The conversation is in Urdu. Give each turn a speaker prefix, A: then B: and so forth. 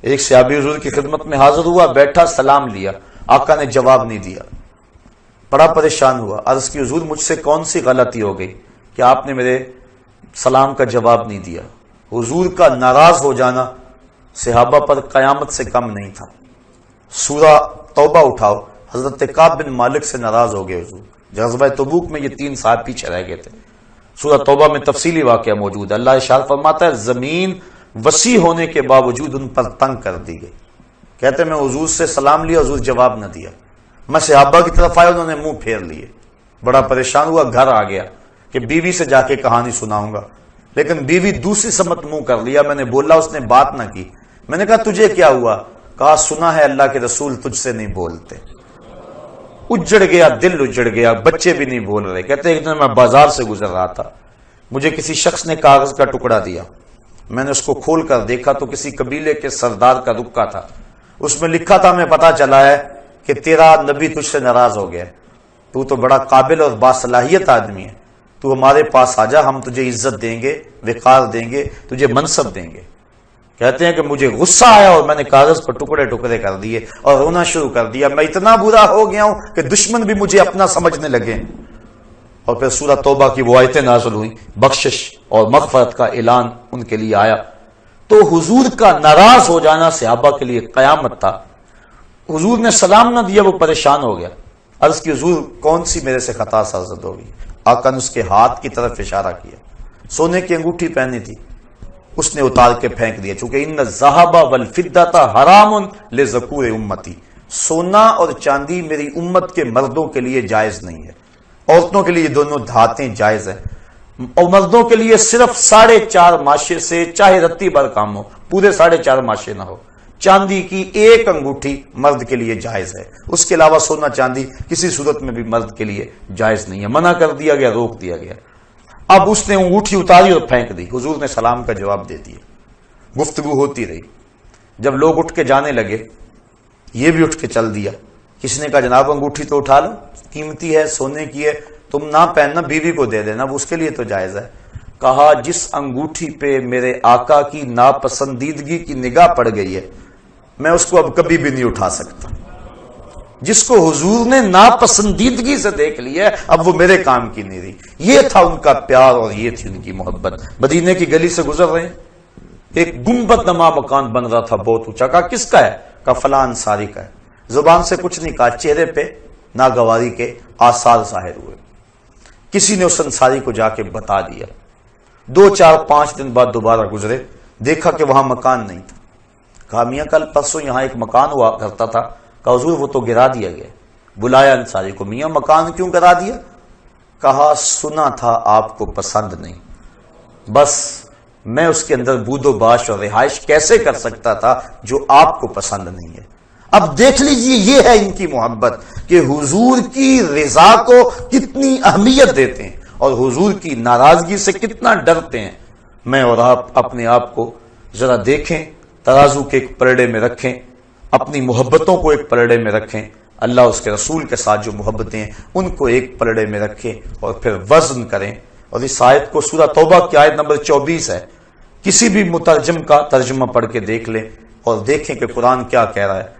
A: ایک صحابی حضور کی خدمت میں حاضر ہوا، بیٹھا، سلام لیا، آقا نے جواب نہیں دیا، بڑا پریشان ہوا، عرض کی حضور مجھ سے کون سی غلطی ہو گئی کہ آپ نے میرے سلام کا جواب نہیں دیا؟ حضور کا ناراض ہو جانا صحابہ پر قیامت سے کم نہیں تھا۔ سورہ توبہ اٹھاؤ، حضرت کعب بن مالک سے ناراض ہو گئے حضور، غزوہ تبوک میں یہ 3 سال پیچھے رہ گئے تھے۔ سورہ توبہ میں تفصیلی واقعہ موجود ہے۔ اللہ ارشاد فرماتا ہے زمین وسیع ہونے کے باوجود ان پر تنگ کر دی گئی۔ کہتے میں حضور سے سلام لیا، حضور جواب نہ دیا، میں صحابہ کی طرف آیا، انہوں نے منہ پھیر لیے، بڑا پریشان ہوا، گھر آ گیا کہ بیوی سے جا کے کہانی سناؤں گا، لیکن بیوی دوسری سمت منہ کر لیا، میں نے بولا، اس نے بات نہ کی۔ میں نے کہا تجھے کیا ہوا؟ کہا سنا ہے اللہ کے رسول تجھ سے نہیں بولتے۔ اجڑ گیا، دل اجڑ گیا، بچے بھی نہیں بول رہے۔ کہتے ایک دن میں بازار سے گزر رہا تھا، مجھے کسی شخص نے کاغذ کا ٹکڑا دیا، میں نے اس کو کھول کر دیکھا تو کسی قبیلے کے سردار کا رکا تھا، اس میں لکھا تھا ہمیں پتا چلا ہے کہ تیرا نبی تجھ سے ناراض ہو گیا، تو تو بڑا قابل اور باصلاحیت آدمی ہے، تو ہمارے پاس آ جا، ہم تجھے عزت دیں گے، وقار دیں گے، تجھے منصب دیں گے۔ کہتے ہیں کہ مجھے غصہ آیا اور میں نے کاغذ پر ٹکڑے ٹکڑے کر دیے اور رونا شروع کر دیا، میں اتنا برا ہو گیا ہوں کہ دشمن بھی مجھے اپنا سمجھنے لگے۔ اور پھر سورہ توبہ کی وہ آیتیں نازل ہوئی، بخشش اور مغفرت کا اعلان ان کے لیے آیا۔ تو حضور کا ناراض ہو جانا صحابہ کے لیے قیامت تھا۔ حضور نے سلام نہ دیا، وہ پریشان ہو گیا، عرض کی حضور کون سی میرے سے خطا سرزد ہو گئی؟ آقا نے اس کے ہاتھ کی طرف اشارہ کیا، سونے کی انگوٹھی پہنی تھی، اس نے اتار کے پھینک دیا، چونکہ ان الذھب والفضة حرام لذکور امتی، سونا اور چاندی میری امت کے مردوں کے لیے جائز نہیں ہے، عورتوں کے لیے یہ دونوں دھاتیں جائز ہیں، اور مردوں کے لیے صرف 4.5 ماشے سے چاہے رتی بھر کام ہو، پورے 4.5 ماشے نہ ہو، چاندی کی 1 انگوٹھی مرد کے لیے جائز ہے، اس کے علاوہ سونا چاندی کسی صورت میں بھی مرد کے لیے جائز نہیں ہے، منع کر دیا گیا، روک دیا گیا۔ اب اس نے انگوٹھی اتاری اور پھینک دی، حضور نے سلام کا جواب دے دیا، گفتگو ہوتی رہی۔ جب لوگ اٹھ کے جانے لگے، یہ بھی اٹھ کے چل دیا، کسی نے کہا جناب انگوٹھی تو اٹھا لو، قیمتی ہے، سونے کی ہے، تم نہ پہننا، بیوی کو دے دینا، اس کے لیے تو جائز ہے۔ کہا جس انگوٹھی پہ میرے آقا کی ناپسندیدگی کی نگاہ پڑ گئی ہے، میں اس کو اب کبھی بھی نہیں اٹھا سکتا۔ جس کو حضور نے ناپسندیدگی سے دیکھ لیا ہے، اب وہ میرے کام کی نہیں رہی۔ یہ تھا ان کا پیار اور یہ تھی ان کی محبت۔ مدینے کی گلی سے گزر رہے ہیں، ایک گنبد نما مکان بن رہا تھا بہت اونچا۔ کہا کس کا ہے؟ کہا فلاں انصاری کا ہے۔ زبان سے کچھ نہیں کہا، چہرے پہ ناگواری کے آثار ظاہر ہوئے۔ کسی نے اس انصاری کو جا کے بتا دیا۔ 2 4 5 دن بعد دوبارہ گزرے، دیکھا کہ وہاں مکان نہیں تھا۔ کہا میاں کل پرسوں یہاں ایک مکان ہوا کرتا تھا۔ کہا حضور وہ تو گرا دیا گیا۔ بلایا انصاری کو، میاں مکان کیوں گرا دیا؟ کہا سنا تھا آپ کو پسند نہیں، بس میں اس کے اندر بود و باش اور رہائش کیسے کر سکتا تھا جو آپ کو پسند نہیں ہے۔ اب دیکھ لیجئے یہ ہے ان کی محبت کہ حضور کی رضا کو کتنی اہمیت دیتے ہیں اور حضور کی ناراضگی سے کتنا ڈرتے ہیں۔ میں اور آپ اپنے آپ کو ذرا دیکھیں، ترازو کے ایک پلڑے میں رکھیں، اپنی محبتوں کو ایک پلڑے میں رکھیں، اللہ اس کے رسول کے ساتھ جو محبتیں ہیں ان کو ایک پلڑے میں رکھیں اور پھر وزن کریں۔ اور اس آیت کو سورہ توبہ کی آیت نمبر 24 ہے، کسی بھی مترجم کا ترجمہ پڑھ کے دیکھ لیں اور دیکھیں کہ قرآن کیا کہہ رہا ہے۔